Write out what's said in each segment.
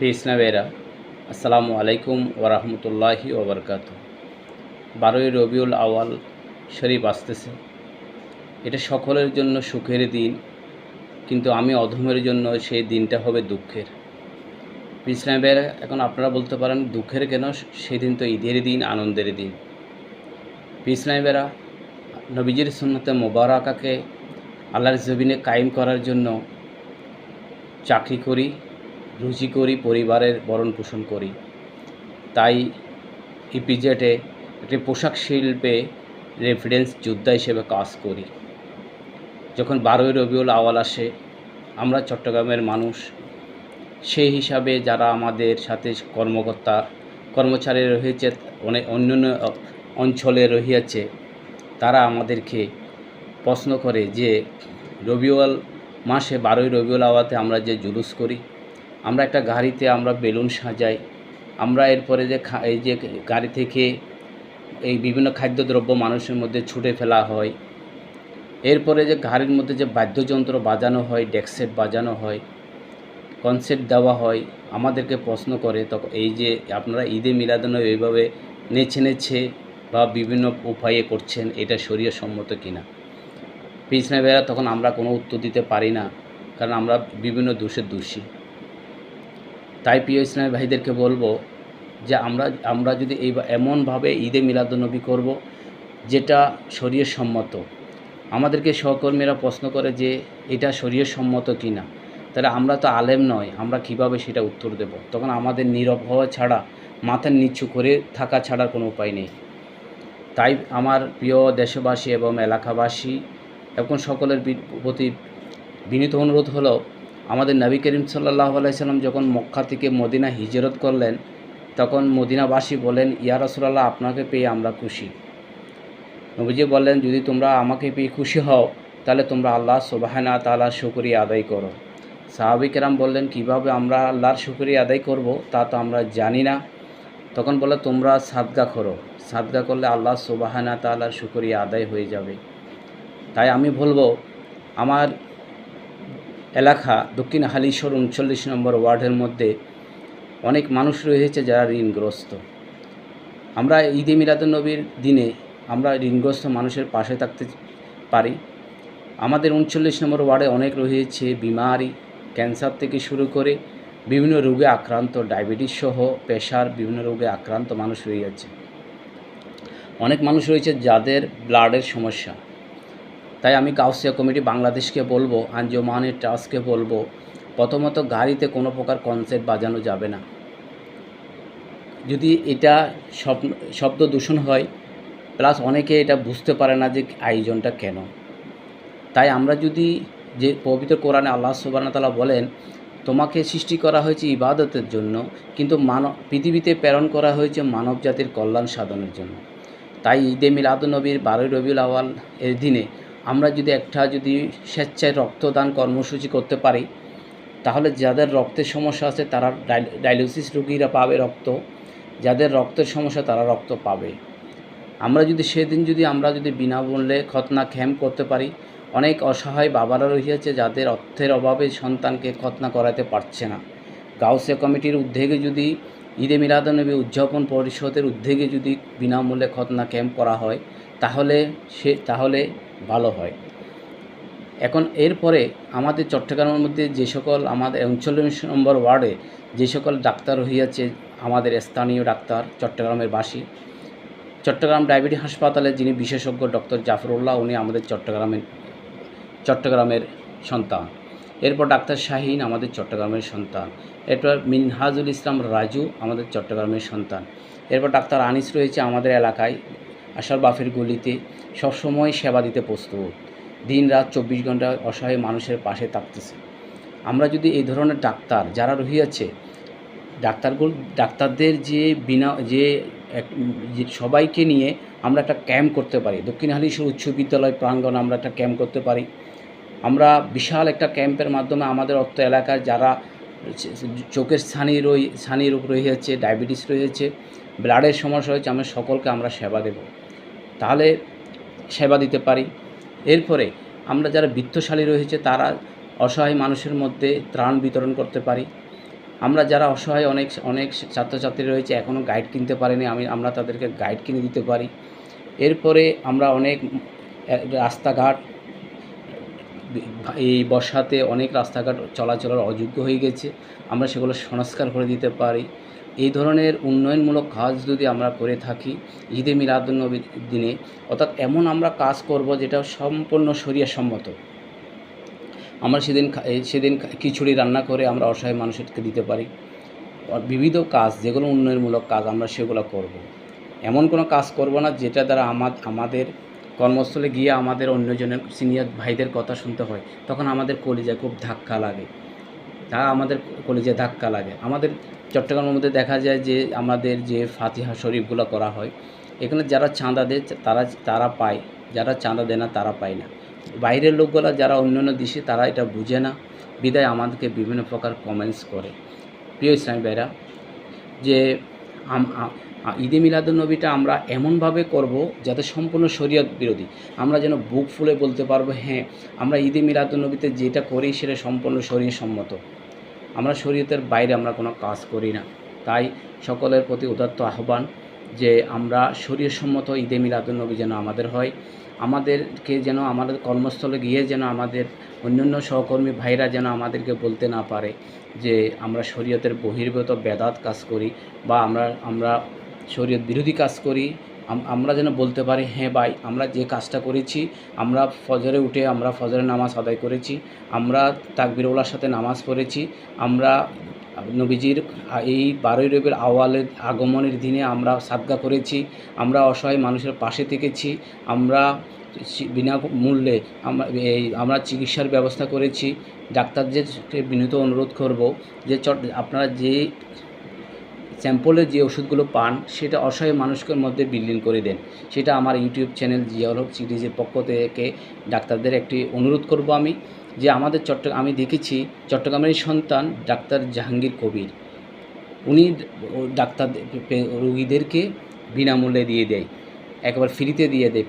ইসলামেরা আসসালামু আলাইকুম ওরহমতুল্লাহি ওবরকাত। 12ই রবিউল আওয়াল শরীফ আসতেছে। এটা সকলের জন্য সুখের দিন, কিন্তু আমি অধমের জন্য সেই দিনটা হবে দুঃখের। ইসলামেরা এখন আপনারা বলতে পারেন দুঃখের কেন? সেদিন তো ঈদের দিন, আনন্দের দিন। ইসলামেরা নবীজির সুন্নতে মোবারকাকে আল্লাহর জমিনে কায়েম করার জন্য চাকরি করি, রুজি করি, পরিবারের ভরণ পোষণ করি। তাই ইপিজেডে একটি পোশাক শিল্পে রেফারেন্স যোদ্ধা হিসেবে কাজ করি। যখন 12ই রবিউল আওয়াল আসে, আমরা চট্টগ্রামের মানুষ, সেই হিসাবে যারা আমাদের সাথে কর্মচারী রয়েছে, অনেক অন্যান্য অঞ্চলে রহিয়াছে, তারা আমাদেরকে প্রশ্ন করে যে রবিউল মাসে 12ই রবিউল আওয়ালে আমরা যে জুলুস করি, আমরা একটা গাড়িতে আমরা বেলুন সাজাই, আমরা এরপরে এই যে গাড়ি থেকে এই বিভিন্ন খাদ্যদ্রব্য মানুষের মধ্যে ছুটে ফেলা হয়, এরপরে যে গাড়ির মধ্যে যে বাদ্যযন্ত্র বাজানো হয়, ডেকসেট বাজানো হয়, কনসার্ট দেওয়া হয়, আমাদেরকে প্রশ্ন করে তখন এই যে আপনারা ঈদে মিলাদুন্নবী এইভাবে নেছে বা বিভিন্ন উপায়ে করছেন, এটা শরীয়ত সম্মত কিনা? পিছনে বেড়া তখন আমরা কোনো উত্তর দিতে পারি না, কারণ আমরা বিভিন্ন দোষী। তাই প্রিয় ইসলামী ভাইদেরকে বলবো যে আমরা যদি এমনভাবে ঈদে মিলাদুন্নবী করব যেটা শরীয়ত সম্মত। আমাদেরকে সহকর্মীরা প্রশ্ন করে যে এটা শরীয়ত সম্মত কিনা, তাহলে আমরা তো আলেম নয়, আমরা কিভাবে সেটা উত্তর দেব? তখন আমাদের নীরব হওয়া ছাড়া, মাথা নিচু করে থাকা ছাড়া কোনো উপায় নেই। তাই আমার প্রিয় দেশবাসী এবং এলাকাবাসী এবং সকলের প্রতি বিনীত অনুরোধ হলো, আমাদের নবী করিম সাল্লাল্লাহু আলাইহি সাল্লাম যখন মক্কা থেকে মদিনা হিজরত করলেন, তখন মদিনাবাসী বলেন, ইয়া রাসূলুল্লাহ, আপনাকে পেয়ে আমরা খুশি। নবীজি বললেন, যদি তোমরা আমাকে পেয়ে খুশি হও, তাহলে তোমরা আল্লাহ সুবহানাহু ওয়া তাআলার শুকরিয়া আদায় করো। সাহাবী কেরাম বললেন, কিভাবে আমরা আল্লাহর শুকরিয়া আদায় করব, তা তো আমরা জানি না। তখন বলে, তোমরা সাদকা করো, সাদকা করলে আল্লাহ সুবহানাহু ওয়া তাআলার শুকরিয়া আদায় হয়ে যাবে। তাই আমি বলবো, আমার এলাকা দক্ষিণ হালিশহর 39 নম্বর ওয়ার্ডের মধ্যে অনেক মানুষ রয়েছে যারা ঋণগ্রস্ত। আমরা ঈদে মিলাদুন্নবীর দিনে আমরা ঋণগ্রস্ত মানুষের পাশে থাকতে পারি। আমাদের 39 নম্বর ওয়ার্ডে অনেক রয়েছে বিমারি, ক্যান্সার থেকে শুরু করে বিভিন্ন রোগে আক্রান্ত, ডায়াবেটিস সহ প্রেশার, বিভিন্ন রোগে আক্রান্ত মানুষ রয়েছে। অনেক মানুষ রয়েছে যাদের ব্লাডের সমস্যা। তাই আমি গাউসিয়া কমিটি বাংলাদেশকে বলবো, আঞ্জুমানের ট্রাস্টকে বলবো, প্রথমত গাড়িতে কোনো প্রকার কনসার্ট বাজানো যাবে না। যদি এটা শব্দ দূষণ হয়, প্লাস অনেকে এটা বুঝতে পারে না যে আয়োজনটা কেন। তাই আমরা যদি, যে পবিত্র কোরআনে আল্লাহ সুবহানাহু ওয়া তাআলা বলেন, তোমাকে সৃষ্টি করা হয়েছে ইবাদতের জন্য, কিন্তু পৃথিবীতে প্রেরণ করা হয়েছে মানব জাতির কল্যাণ সাধনের জন্য। তাই ঈদে মিলাদুন্নবীর 12ই রবিউল আওয়াল এর দিনে আমরা যদি স্বেচ্ছায় রক্তদান কর্মসূচি করতে পারি, তাহলে যাদের রক্তের সমস্যা আছে তারা ডায়ালিসিস রোগীরা পাবে রক্ত, যাদের রক্তের সমস্যা তারা রক্ত পাবে। আমরা যদি আমরা বিনামূল্যে খতনা ক্যাম্প করতে পারি, অনেক অসহায় বাবারা রয়েছে যাদের অর্থের অভাবে সন্তানকে খতনা করাতে পারছে না। গাউসিয়া কমিটির উদ্যোগে যদি ঈদে মিলাদুন্নবী উদযাপন পরিষদের উদ্যোগে যদি বিনামূল্যে খতনা ক্যাম্প করা হয়, তাহলে ভালো হয়। এখন এরপরে আমাদের চট্টগ্রামের মধ্যে যে সকল আমাদের 39 নম্বর ওয়ার্ডে যে সকল ডাক্তার রহিয়াছে, আমাদের স্থানীয় ডাক্তার, চট্টগ্রামের বাসী, চট্টগ্রাম ডায়াবেটিস হাসপাতালে যিনি বিশেষজ্ঞ ডক্টর জাফরুল্লাহ, উনি আমাদের চট্টগ্রামের সন্তান। এরপর ডাক্তার শাহিন আমাদের চট্টগ্রামের সন্তান। এরপর মিনহাজুল ইসলাম রাজু আমাদের চট্টগ্রামের সন্তান। এরপর ডাক্তার আনিস রয়েছে আমাদের এলাকায় আশার বাফের গলিতে, সবসময় সেবা দিতে প্রস্তুত, দিন রাত 24 ঘন্টা অসহায় মানুষের পাশে থাকতেছে। আমরা যদি এই ধরনের ডাক্তার যারা রহিয়াছে, ডাক্তারদের সবাইকে নিয়ে আমরা একটা ক্যাম্প করতে পারি। দক্ষিণ হালিশহর উচ্চ বিদ্যালয় প্রাঙ্গণে আমরা একটা ক্যাম্প করতে পারি। আমরা বিশাল একটা ক্যাম্পের মাধ্যমে আমাদের অত্র এলাকায় যারা চোখের ছানি রোগ রয়েছে, ডায়াবেটিস রয়েছে, ব্লাডের সমস্যা হয়েছে, সকলকে আমরা সেবা দেব, তাহলে সেবা দিতে পারি। এরপরে আমরা যারা বিত্তশালী রয়েছে, তারা অসহায় মানুষের মধ্যে ত্রাণ বিতরণ করতে পারি। আমরা যারা অসহায় অনেক অনেক ছাত্রছাত্রী রয়েছে এখনও গাইড কিনতে পারেনি, আমরা তাদেরকে গাইড কিনে দিতে পারি। এরপরে আমরা অনেক রাস্তাঘাট এই বর্ষাতে অনেক রাস্তাঘাট চলাচলের অযোগ্য হয়ে গেছে, আমরা সেগুলো সংস্কার করে দিতে পারি। এই ধরনের উন্নয়নমূলক কাজ যদি আমরা করে থাকি ঈদে মিলাদুন্নবীর দিনে, অর্থাৎ এমন আমরা কাজ করব যেটা সম্পূর্ণ শরিয়াসম্মত। আমরা সেদিন খিচুড়ি রান্না করে আমরা অসহায় মানুষকে দিতে পারি। বিবিধ কাজ যেগুলো উন্নয়নমূলক কাজ আমরা সেগুলো করব। এমন কোনো কাজ করব না যেটা দ্বারা আমাদের কর্মস্থলে গিয়ে আমাদের অন্যজনের সিনিয়র ভাইদের কথা শুনতে হয়, তখন আমাদের কলিজায় খুব ধাক্কা লাগে, আমাদের কলিজায় ধাক্কা লাগে। আমাদের চট্টগ্রামের মধ্যে দেখা যায় যে আমাদের যে ফাতিহা শরীফগুলো করা হয়, এখানে যারা চাঁদা দেয় তারা পায়, যারা চাঁদা দেয় না তারা পায় না। বাইরের লোকগুলো যারা অন্যান্য দেশে তারা এটা বুঝে না, বিদায় আমাদেরকে বিভিন্ন প্রকার কমেন্টস করে। প্রিয় ইসলামী ভাইরা, যে ঈদে মিলাদুন্নবীটা আমরা এমনভাবে করব যাতে সম্পূর্ণ শরীয়ত বিরোধী, আমরা যেন বুক ফুলে বলতে পারবো হ্যাঁ আমরা ঈদে মিলাদুন্নবীতে যেটা করি সেটা সম্পূর্ণ শরীয়সম্মত, আমরা শরীয়তের বাইরে আমরা কোনো কাজ করি না। তাই সকলের প্রতি উদাত্ত আহ্বান যে আমরা শরীয়সম্মত ঈদে মিলাদুন্নবী যেন আমাদের হয়, আমাদেরকে যেন আমাদের কর্মস্থলে গিয়ে যেন আমাদের অন্যান্য সহকর্মী ভাইরা যেন আমাদেরকে বলতে না পারে যে আমরা শরীয়তের বহির্ভূত বেদাত কাজ করি বা আমরা শরীয়ত বিরোধী কাজ করি। আমরা যেন বলতে পারি হ্যাঁ ভাই আমরা যে কাজটা করেছি, আমরা ফজরে উঠে আমরা ফজরের নামাজ আদায় করেছি, আমরা তাকবীরউলার সাথে নামাজ পড়েছি, আমরা নবীজির এই 12ই রবিউল আউয়ালের আগমনের দিনে আমরা সাদকা করেছি, আমরা অসহায় মানুষের পাশে থেকেছি, আমরা বিনামূল্যে আমরা চিকিৎসার ব্যবস্থা করেছি। ডাক্তারদেরকে বিনীত অনুরোধ করব যে আপনারা যে স্যাম্পলের যে ওষুধগুলো পান সেটা অসহায় মানুষের মধ্যে বিলীন করে দেন। সেটা আমার ইউটিউব চ্যানেল জিয়াউল হক সিরিজের পক্ষ থেকে ডাক্তারদের একটি অনুরোধ করব আমি, যে আমাদের আমি দেখেছি চট্টগ্রামের সন্তান ডাক্তার জাহাঙ্গীর কবির, উনি ডাক্তার রোগীদেরকে বিনামূল্যে দিয়ে দেয়, একবার ফ্রিতে দিয়ে দেয়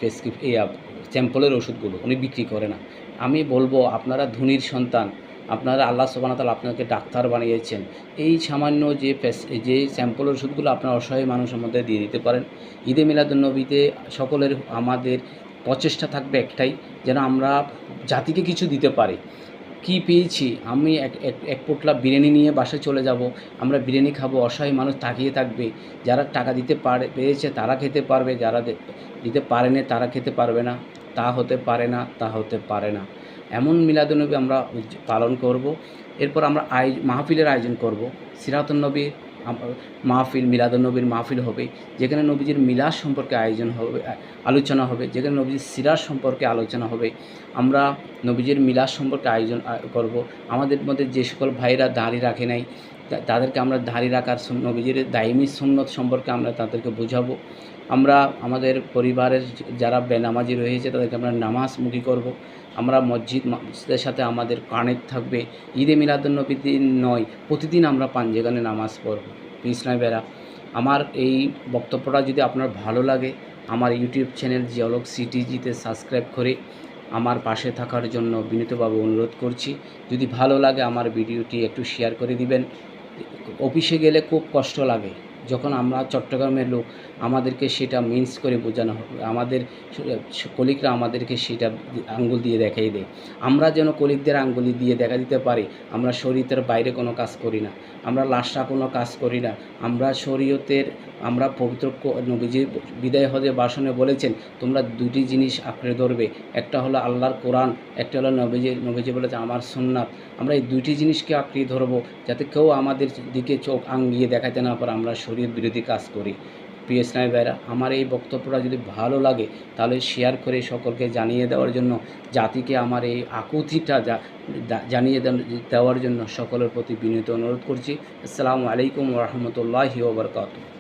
স্যাম্পলের ওষুধগুলো, উনি বিক্রি করে না। আমি বলবো আপনারা ধনীর সন্তান, আপনারা আল্লাহ সুবহানাহু ওয়া তাআলা আপনাকে ডাক্তার বানিয়েছেন, এই সামান্য যে স্যাম্পলের ওষুধগুলো আপনারা অসহায় মানুষের মধ্যে দিয়ে দিতে পারেন। ঈদে মিলাদুন্নবীতে সকলের আমাদের প্রচেষ্টা থাকবে একটাই, যেন আমরা জাতিকে কিছু দিতে পারি। কি পেয়েছি আমি এক পোটলা বিরিয়ানি নিয়ে বাসায় চলে যাব, আমরা বিরিয়ানি খাবো, অসহায় মানুষ তাকিয়ে থাকবে, যারা টাকা দিতে পেরেছে তারা খেতে পারবে, যারা দিতে পারেনি তারা খেতে পারবে না। তা হতে পারে না, তা হতে পারে না। এমন মিলাদুন্নবী আমরা পালন করব। এরপর আমরা মাহফিলের আয়োজন করব, সিরাতুন নবী মাহফিল, মিলাদুন্নবীর মাহফিল হবে, যেখানে নবীজির মিলাদ সম্পর্কে আলোচনা হবে, যেখানে নবীজির সিরাত সম্পর্কে আলোচনা হবে। আমরা নবীজির মিলাদ সম্পর্কে আয়োজন করব। আমাদের মধ্যে যে সকল ভাইরা দাড়ি রাখে নাই তাদেরকে আমরা দাড়ি রাখার নবীজির দায়মি সুন্নত সম্পর্কে আমরা তাদেরকে বোঝাবো। আমরা আমাদের পরিবারের যারা বেনামাজি রয়েছে তাদেরকে আমরা নামাজমুখী করব। আমরা মসজিদের সাথে আমাদের কানেক্ট থাকবে। ঈদে মিলাদুন্নবীর দিন নয়, প্রতিদিন আমরা পাঞ্জেগানে নামাজ পড়ব। ইসলামী ভাইরা, আমার এই বক্তব্যটা যদি আপনার ভালো লাগে, আমার ইউটিউব চ্যানেল জিয়াউল হক সিটিজিতে সাবস্ক্রাইব করে আমার পাশে থাকার জন্য বিনীতভাবে অনুরোধ করছি। যদি ভালো লাগে আমার ভিডিওটি একটু শেয়ার করে দিবেন। অফিসে গেলে খুব কষ্ট লাগে, যখন আমরা চট্টগ্রামের লোক আমাদেরকে সেটা মিন্স করে বোঝানো হবে, আমাদের কলিগরা আমাদেরকে সেটা আঙ্গুল দিয়ে দেখাই দেয়। আমরা যেন কলিগদের আঙ্গুলি দিয়ে দেখা দিতে পারি আমরা শরীয়তের বাইরে কোনো কাজ করি না, আমরা লাশা কোনো কাজ করি না, আমরা শরীয়তের আমরা পবিত্র নবীজি বিদায় হজে ভাষণে বলেছেন তোমরা দুটি জিনিস আঁকড়ে ধরবে, একটা হলো আল্লাহর কোরআন, একটা হলো নবীজি বলেছে আমার সুন্নাত। আমরা এই দুইটি জিনিসকে আঁকড়ে ধরবো যাতে কেউ আমাদের দিকে চোখ আঙ্গিয়ে দেখাতে না পারে আমরা শরীয়ত বিরোধী কাজ করি। প্রিয় ইসলামী ভাইরা, আমার এই বক্তব্যটা যদি ভালো লাগে তাহলে শেয়ার করে সকলকে জানিয়ে দেওয়ার জন্য, জাতিকে আমার এই আকুতিটা জানিয়ে দেওয়ার জন্য সকলের প্রতি বিনীত অনুরোধ করছি। আসসালামু আলাইকুম ওয়া রাহমাতুল্লাহি ওয়া বারাকাতুহু।